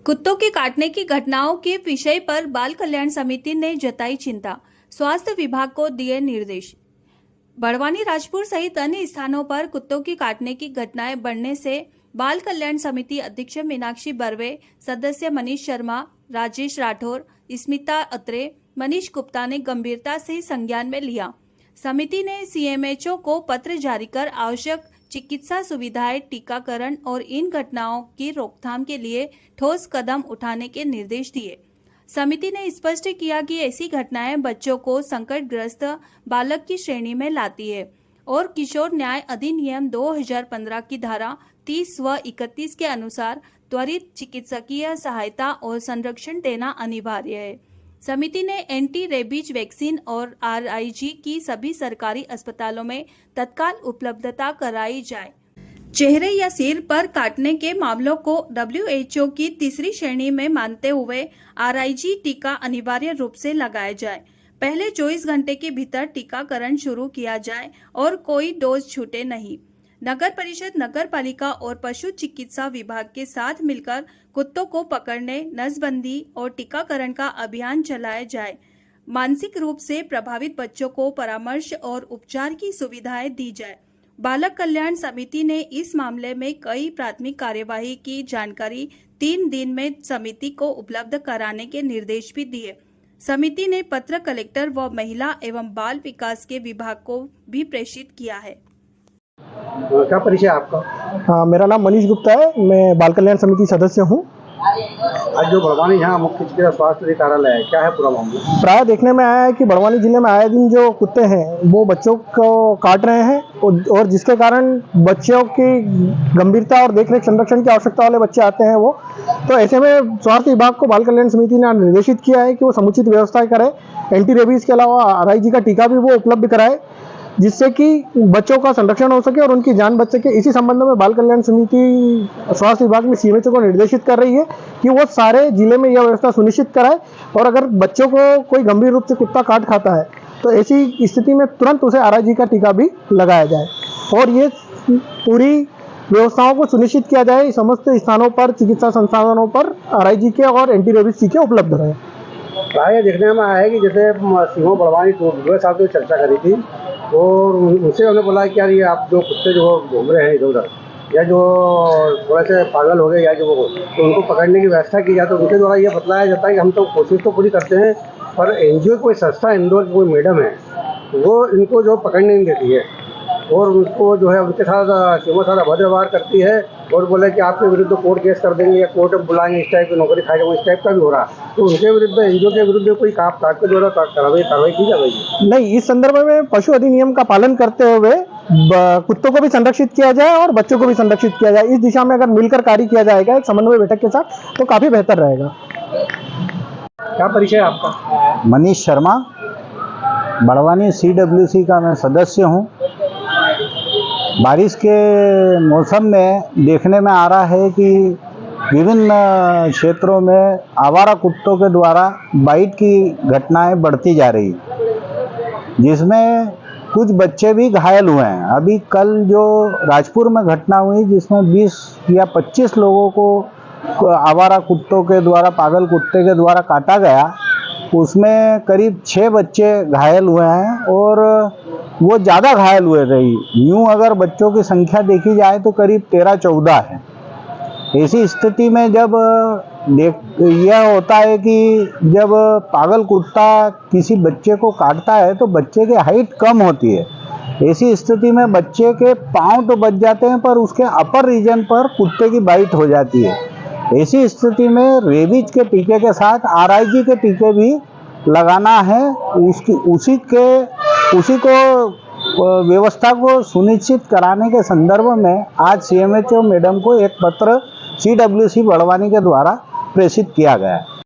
कुत्तों के काटने की घटनाओं के विषय पर बाल कल्याण समिति ने जताई चिंता, स्वास्थ्य विभाग को दिए निर्देश। बड़वानी, राजपुर सहित अन्य स्थानों पर कुत्तों की काटने की घटनाएं बढ़ने से बाल कल्याण समिति अध्यक्ष मीनाक्षी बर्वे, सदस्य मनीष शर्मा, राजेश राठौर, स्मिता अत्रे, मनीष गुप्ता ने गंभीरता से संज्ञान में लिया। समिति ने सीएमएचओ को पत्र जारी कर आवश्यक चिकित्सा सुविधाएं, टीकाकरण और इन घटनाओं की रोकथाम के लिए ठोस कदम उठाने के निर्देश दिए। समिति ने स्पष्ट किया कि ऐसी घटनाएं बच्चों को संकटग्रस्त बालक की श्रेणी में लाती है और किशोर न्याय अधिनियम 2015 की धारा 30 व 31 के अनुसार त्वरित चिकित्सकीय सहायता और संरक्षण देना अनिवार्य है। समिति ने एंटी रेबीज वैक्सीन और आरआईजी की सभी सरकारी अस्पतालों में तत्काल उपलब्धता कराई जाए। चेहरे या सिर पर काटने के मामलों को WHO की तीसरी श्रेणी में मानते हुए आरआईजी टीका अनिवार्य रूप से लगाया जाए। पहले 24 घंटे के भीतर टीकाकरण शुरू किया जाए और कोई डोज छूटे नहीं। नगर परिषद, नगर पालिका और पशु चिकित्सा विभाग के साथ मिलकर कुत्तों को पकड़ने, नसबंदी और टीकाकरण का अभियान चलाया जाए। मानसिक रूप से प्रभावित बच्चों को परामर्श और उपचार की सुविधाएं दी जाए। बालक कल्याण समिति ने इस मामले में कई प्राथमिक कार्यवाही की जानकारी 3 दिन में समिति को उपलब्ध कराने के निर्देश भी दिए। समिति ने पत्र कलेक्टर व महिला एवं बाल विकास के विभाग को भी प्रेषित किया है। क्या परिचय आपका? हाँ, मेरा नाम मनीष गुप्ता है। मैं बाल कल्याण समिति सदस्य हूँ। आज जो बड़वानी यहाँ मुख्य चिकित्सा स्वास्थ्य अधिकारी है, क्या है पूरा मामला? प्राय देखने में आया है कि बड़वानी जिले में आए दिन जो कुत्ते हैं वो बच्चों को काट रहे हैं और जिसके कारण बच्चों की गंभीरता और देखरेख संरक्षण की आवश्यकता वाले बच्चे आते हैं वो। तो ऐसे में स्वास्थ्य विभाग को बाल कल्याण समिति ने निर्देशित किया है कि वो समुचित व्यवस्था करे। एंटी रेबीज के अलावा आरआईजी का टीका भी वो उपलब्ध कराए, जिससे कि बच्चों का संरक्षण हो सके और उनकी जान बच सके। इसी संबंध में बाल कल्याण समिति स्वास्थ्य विभाग में सीएमएचओ को निर्देशित कर रही है कि वो सारे जिले में यह व्यवस्था सुनिश्चित कराए और अगर बच्चों को कोई गंभीर रूप से कुत्ता काट खाता है तो ऐसी स्थिति में तुरंत उसे आरआईजी का टीका भी लगाया जाए और ये पूरी व्यवस्थाओं को सुनिश्चित किया जाए। समस्त स्थानों पर, चिकित्सा संस्थानों पर आरआईजी के और एंटी रेबीज टीके उपलब्ध रहे। प्राय देखने में आया है कि जैसे सिंहो बड़वानी दूसरे साल जो चर्चा करी थी और उनसे हमने बोला कि यार ये आप जो कुत्ते जो घूम रहे हैं इधर उधर या जो थोड़ा से पागल हो गए या जो तो उनको पकड़ने की व्यवस्था की जाए, तो उनके द्वारा ये बतलाया जाता है कि हम तो कोशिश तो पूरी करते हैं पर एनजीओ कोई संस्था इंदौर की कोई मैडम है वो इनको जो पकड़ने नहीं देती है और उनको जो है उनके साथ सीमा साथ अभद्र व्यवहार करती है और बोले कि आपके विरुद्ध कोर्ट केस कर देंगे या कोर्ट बुलाएंगे, इस टाइप की नौकरी खाएंगे, इस टाइप का भी हो रहा। तो उनके विरुद्ध, एनजीओ के विरुद्ध कोई काट के द्वारा कार्रवाई की जाएगी? नहीं, इस संदर्भ में पशु अधिनियम का पालन करते हुए कुत्तों को भी संरक्षित किया जाए और बच्चों को भी संरक्षित किया जाए। इस दिशा में अगर मिलकर कार्य किया जाएगा एक समन्वय बैठक के साथ तो काफी बेहतर रहेगा। क्या परिचय आपका? मनीष शर्मा, बड़वानी CWC का मैं सदस्य हूँ। बारिश के मौसम में देखने में आ रहा है कि विभिन्न क्षेत्रों में आवारा कुत्तों के द्वारा बाइट की घटनाएं बढ़ती जा रही, जिसमें कुछ बच्चे भी घायल हुए हैं। अभी कल जो राजपुर में घटना हुई जिसमें 20 या 25 लोगों को आवारा कुत्तों के द्वारा, पागल कुत्ते के द्वारा काटा गया, उसमें करीब 6 बच्चे घायल हुए हैं और वो ज़्यादा घायल हुए रही। यूँ अगर बच्चों की संख्या देखी जाए तो करीब 13-14 है। ऐसी स्थिति में जब यह होता है कि जब पागल कुत्ता किसी बच्चे को काटता है तो बच्चे की हाइट कम होती है। ऐसी स्थिति में बच्चे के पाँव तो बच जाते हैं पर उसके अपर रीजन पर कुत्ते की बाइट हो जाती है। ऐसी स्थिति में रेबीज के टीके के साथ आरआईजी के टीके भी लगाना है। उसी को व्यवस्था को सुनिश्चित कराने के संदर्भ में आज सीएमएचओ मैडम को एक पत्र CWC बड़वानी के द्वारा प्रेषित किया गया है।